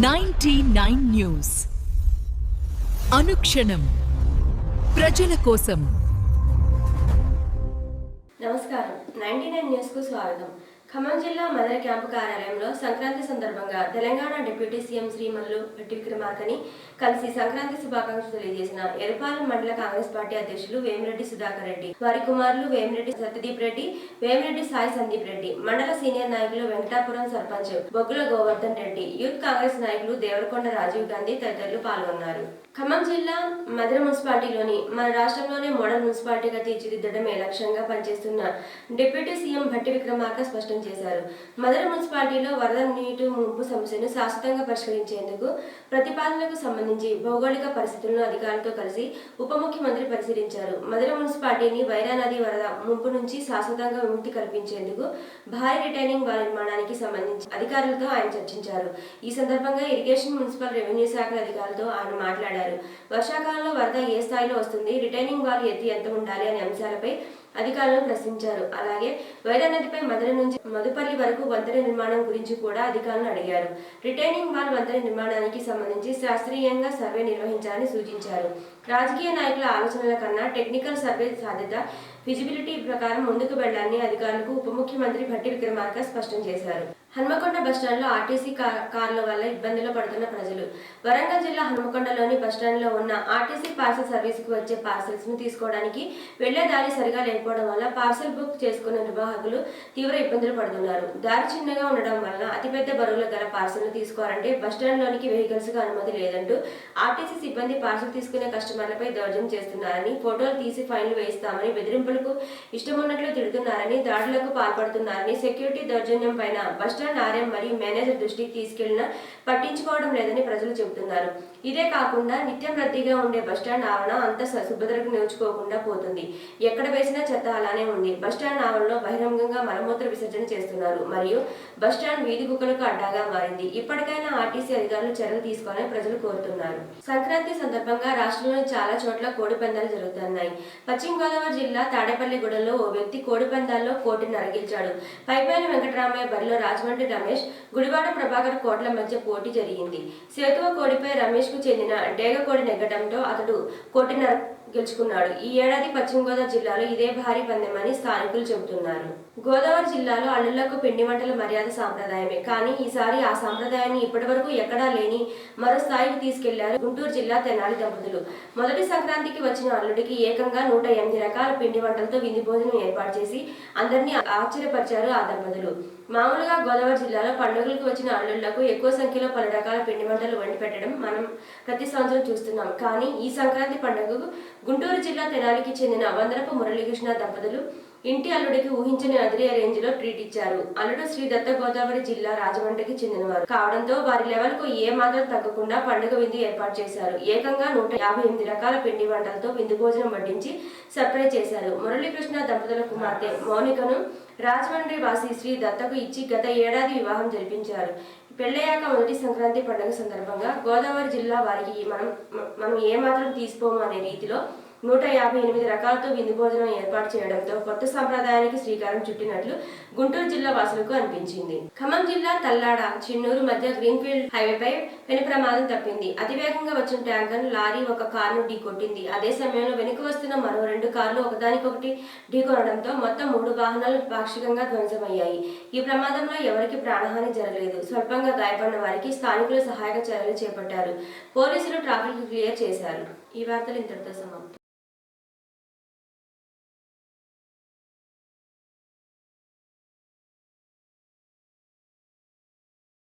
99 news అనుక్షణం ప్రజల కోసం. నమస్కారం. 99 న్యూస్ కు స్వాగతం. ఖమ్మం జిల్లా మదర్ క్యాంపు కార్యాలయంలో సంక్రాంతి సందర్భంగా తెలంగాణ డిప్యూటీ సీఎం శ్రీ మల్లు భట్టి విక్రమార్కని కలిసి సంక్రాంతి శుభాకాంక్షలు తెలియజేసిన ఎరుపాలెం మండల కాంగ్రెస్ పార్టీ అధ్యక్షులు వేమిరెడ్డి సుధాకర్ రెడ్డి, వారి కుమారులు వేమిరెడ్డి సత్యదీప్ రెడ్డి, వేమిరెడ్డి సాయి సందీప్ రెడ్డి, మండల సీనియర్ నాయకులు వెంకటాపురం సర్పంచ్ బొగ్గుల గోవర్ధన్ రెడ్డి, యూత్ కాంగ్రెస్ నాయకులు దేవరకొండ రాజీవ్ గాంధీ తదితరులు పాల్గొన్నారు. ఖమ్మం జిల్లా మదర్ మున్సిపాలిటీలోని మన రాష్ట్రంలోనే మోడల్ మున్సిపాలిటీగా తీర్చిదిద్దడమే లక్ష్యంగా పనిచేస్తున్న డిప్యూటీ సీఎం భట్టి విక్రమార్క స్పష్టం చేశారు. మదర్ మున్సిపాలిటీలో వరద నీటి ముంపు సమస్యను శాశ్వతంగా పరిష్కరించేందుకు ప్రతిపాదనలకు సంబంధించి భౌగోళిక పరిస్థితులను అధికారులతో కలిసి ఉప ముఖ్యమంత్రి పరిశీలించారు. మదర్ మున్సిపాలిటీని వైరా నది వరద ముంపు నుంచి శాశ్వతంగా విముక్తి కల్పించేందుకు భారీ రిటైనింగ్ వాల్ నిర్మాణానికి సంబంధించి అధికారులతో ఆయన చర్చించారు. ఈ సందర్భంగా ఇరిగేషన్, మున్సిపల్, రెవెన్యూ శాఖల అధికారులతో ఆయన మాట్లాడారు. వర్షాకాలంలో వరద ఏ స్థాయిలో వస్తుంది, రిటైనింగ్ వాల్ ఎత్తు ఎంత ఉండాలి అనే అంశాలపై అధికారులను ప్రశ్నించారు. అలాగే వైరా నదిపై మదన నుంచి మదుపల్లి వరకు వంతెన నిర్మాణం గురించి కూడా అధికారులను అడిగారు. రిటైనింగ్ వాల్ వంతెన నిర్మాణానికి సంబంధించి శాస్త్రీయంగా సర్వే నిర్వహించాలని సూచించారు. రాజకీయ నాయకుల ఆలోచనల కన్నా టెక్నికల్ సర్వే సాధ్యత, ఫిజిబిలిటీ ప్రకారం ముందుకు వెళ్లాలని అధికారులకు ఉప ముఖ్యమంత్రి భట్టి విక్రమార్క స్పష్టం చేశారు. హన్మకొండ బస్టాండ్లో ఆర్టీసీ కార్ల వల్ల ఇబ్బందులు పడుతున్న ప్రజలు. వరంగల్ జిల్లా హన్మకొండలోని బస్టాండ్లో ఉన్న ఆర్టీసీ పార్సల్ సర్వీసుకు వచ్చే పార్సల్స్ ను తీసుకోవడానికి వెళ్లే దారి సరిగా లేకపోవడం వల్ల పార్సల్ బుక్ చేసుకున్న నిర్వాహకులు తీవ్ర ఇబ్బందులు పడుతున్నారు. దారి చిన్నగా ఉండడం వల్ల అతిపెద్ద బరువులు గల పార్సల్ ను తీసుకోవాలంటే బస్టాండ్లోనికి వెహికల్స్ కు అనుమతి లేదంటూ ఆర్టీసీ సిబ్బంది పార్సల్ తీసుకునే కస్టమర్లపై దౌర్జన్యం చేస్తున్నారని, ఫోటోలు తీసి ఫైన్లు వేయిస్తామని, బెదిరింపులకు ఇష్టమున్నట్లు తిడుతున్నారని, దాడులకు పాల్పడుతున్నారని, సెక్యూరిటీ దౌర్జన్యం పైన బస్టాండ్ ఆర్ఎం మరియు మేనేజర్ దృష్టికి తీసుకెళ్లినా పట్టించుకోవడం లేదని ప్రజలు చెబుతున్నారు. ఇదే కాకుండా నిత్యం రద్దీగా ఉండే బస్టాండ్ ఆవరణ అంత శుభ్రతకు నేర్చుకోకుండా పోతుంది. ఎక్కడ వేసినా చెత్త అలానే ఉంది. బస్టాండ్ ఆవరణలో బహిరంగంగా మలమూత్ర విసర్జన చేస్తున్నారు మరియు బస్టాండ్ వీధి కుక్కలకు అడ్డాగా మారింది. ఇప్పటికైనా ఆర్టీసీ అధికారులు చర్యలు తీసుకోవాలని ప్రజలు కోరుతున్నారు. సంక్రాంతి సందర్భంగా రాష్ట్రంలోని చాలా చోట్ల కోడి పందాలు జరుగుతున్నాయి. పశ్చిమ గోదావరి జిల్లా తాడేపల్లిగూడెంలో ఓ వ్యక్తి కోడి పందాల్లో కోటిన్నర గెలిచాడు. పైపైన వెంకటరామయ్య బరిలో రాజమండ్రి రమేష్, గుడివాడ ప్రభాకర్ కోట్ల మధ్య పోటీ జరిగింది. సేతువ కోడిపై రమేష్ కు చెందిన డేగ కోడి నెగ్గడంతో అతడు కోటిన్నర గెలుచుకున్నాడు. ఈ ఏడాది పశ్చిమ గోదావరి జిల్లాలో ఇదే భారీ పందెమని స్థానికులు చెబుతున్నారు. గోదావరి జిల్లాలో అల్లుళ్లకు పిండి వంటల మర్యాద సాంప్రదాయమే. కానీ ఈసారి ఆ సాంప్రదాయాన్ని ఇప్పటి వరకు ఎక్కడా లేని మరో స్థాయికి తీసుకెళ్లారు గుంటూరు జిల్లా తెనాలి దంపతులు. మొదటి సంక్రాంతికి వచ్చిన అల్లుడికి ఏకంగా 108 రకాల పిండి వంటలతో విందు భోజనం ఏర్పాటు చేసి అందరినీ ఆశ్చర్యపరిచారు ఆ దంపతులు. మామూలుగా గోదావరి జిల్లాలో పండుగలకు వచ్చిన అల్లుళ్లకు ఎక్కువ సంఖ్యలో పలు రకాల పిండి వంటలు వండి పెట్టడం మనం ప్రతి సంవత్సరం చూస్తున్నాం. కానీ ఈ సంక్రాంతి పండుగకు గుంటూరు జిల్లా తెనాలికి చెందిన వందనపు మురళీకృష్ణ దంపతులు ఇంటి అల్లుడికి ఊహించని అదిరే రేంజ్ లో ట్రీట్ ఇచ్చారు. అల్లుడు శ్రీ దత్త గోదావరి జిల్లా రాజమండ్రికి చెందినవారు కావడంతో వారి లెవెల్ కు ఏ మాత్రం తగ్గకుండా పండుగ విందు ఏర్పాటు చేశారు. ఏకంగా 158 రకాల పిండి వంటలతో విందు భోజనం వడ్డించి సర్ప్రైజ్ చేశారు. మురళీకృష్ణ దంపతుల కుమార్తె మౌనికను రాజమండ్రి వాసి శ్రీ దత్తకు ఇచ్చి గత ఏడాది వివాహం జరిపించారు. పెళ్ళయ్యాక మొదటి సంక్రాంతి పండుగ సందర్భంగా గోదావరి జిల్లా వారికి మనం ఏమాత్రం తీసుకోము అనే రీతిలో 158 రకాలతో విందు భోజనం ఏర్పాటు చేయడంతో కొత్త సంప్రదాయానికి శ్రీకారం చుట్టినట్లు గుంటూరు జిల్లా వాసులకు అనిపించింది. ఖమ్మం జిల్లా తల్లాడ చిన్నూరు మధ్య గ్రీన్ఫీల్డ్ హైవేపై పెను ప్రమాదం తప్పింది. అతివేగంగా వచ్చిన ట్యాంకర్ లారీ ఒక కారును ఢీకొట్టింది. అదే సమయంలో వెనుక వస్తున్న మరో 2 కార్లు ఒకదానికొకటి ఢీకొనడంతో మొత్తం 3 వాహనాలు పాక్షికంగా ధ్వంసమయ్యాయి. ఈ ప్రమాదంలో ఎవరికి ప్రాణహాని జరగలేదు. స్వల్పంగా గాయపడిన వారికి స్థానికులు సహాయక చర్యలు చేపట్టారు. పోలీసులు ట్రాఫిక్ క్లియర్ చేశారు. ఈ వార్తలు ఇంతటితో సమాప్తం.